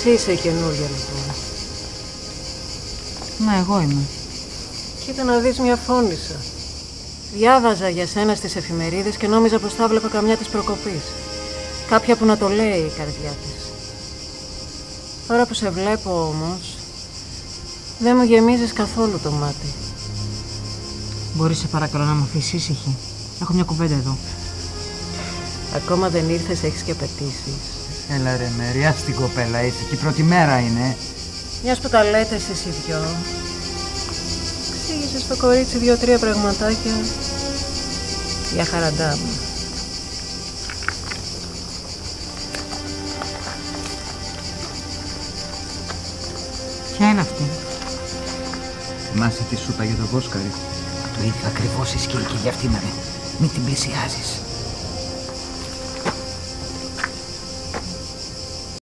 Εσύ είσαι η καινούργια λοιπόν. Ναι, εγώ είμαι. Κοίτα να δεις, μια φώνησα. Διάβαζα για σένα στις εφημερίδες και νόμιζα πως θα βλέπα καμιά της προκοπής. Κάποια που να το λέει η καρδιά της. Τώρα που σε βλέπω όμως, δεν μου γεμίζεις καθόλου το μάτι. Μπορείς σε παρακαλώ να με αφήσεις ήσυχη? Έχω μια κουβέντα εδώ. Ακόμα δεν ήρθες, έχεις και απαιτήσεις. Έλα ρε Μέρη, ας την κοπέλα ήσυχη, πρώτη μέρα είναι. Μιας που τα λέτε εσείς οι δυο, εξήγησε στο κορίτσι 2-3 πραγματάκια για χαραντά μου. Ποια είναι αυτή? Θυμάσαι τι σου είπα για τον Βόσκαρη? Το ίδιο ακριβώς ισχύει και για αυτήν, ρε. Μην την πλησιάζεις.